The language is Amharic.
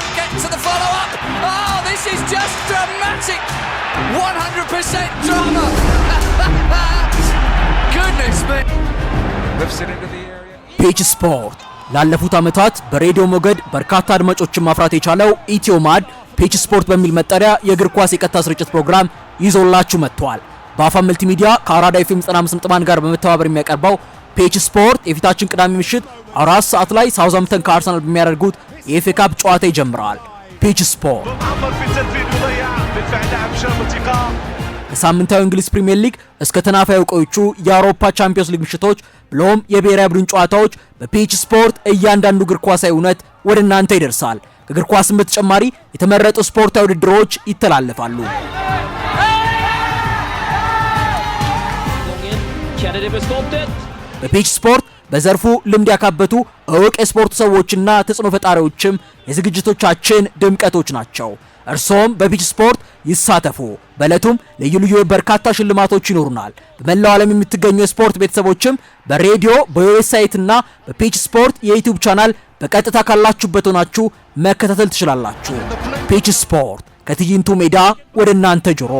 don't get to the follow-up. Oh, this is just dramatic. 100% drama. Goodness me. Lifts it into the area. ፔጅ ስፖርት ላለፉት ዓመታት በሬዲዮ ሞገድ በርካታ አድማጮችን ማፍራት የቻለው ኢትዮማድ ፔጅ ስፖርት በሚል መጠሪያ የእግር ኳስ የቀጥታ ስርጭት ፕሮግራም ይዞላችሁ መጥቷል። በአፋን መልቲሚዲያ ከአራዳ ኤፍኤም 95.1 ጋር በመተባበር የሚያቀርበው ፔጅ ስፖርት የፊታችን ቅዳሜ ምሽት 4 ሰዓት ላይ ሳውዛምፕተን ከአርሰናል በሚያደርጉት የኤፍኤ ካፕ ጨዋታ ይጀምራል። ፔጅ ስፖርት ከሳምንታዊ እንግሊዝ ፕሪሚየር ሊግ እስከ ተናፋዩ ቆዮቹ የአውሮፓ ቻምፒየንስ ሊግ ምሽቶች ብሎም የብሔራዊ ቡድን ጨዋታዎች በፔጅ ስፖርት እያንዳንዱ እግር ኳሳዊ እውነት ወደ እናንተ ይደርሳል። ከእግር ኳስም በተጨማሪ የተመረጡ ስፖርታዊ ውድድሮች ይተላለፋሉ። በፔጅ ስፖርት በዘርፉ ልምድ ያካበቱ እውቅ የስፖርት ሰዎችና ተጽዕኖ ፈጣሪዎችም የዝግጅቶቻችን ድምቀቶች ናቸው። እርሶም በፔጅ ስፖርት ይሳተፉ። በእለቱም ልዩ ልዩ በርካታ ሽልማቶች ይኖሩናል። በመላው ዓለም የምትገኙ የስፖርት ቤተሰቦችም በሬዲዮ በዌብሳይትና በፔጅ ስፖርት የዩቲዩብ ቻናል በቀጥታ ካላችሁበት ሆናችሁ መከታተል ትችላላችሁ። ፔጅ ስፖርት ከትዕይንቱ ሜዳ ወደ እናንተ ጆሮ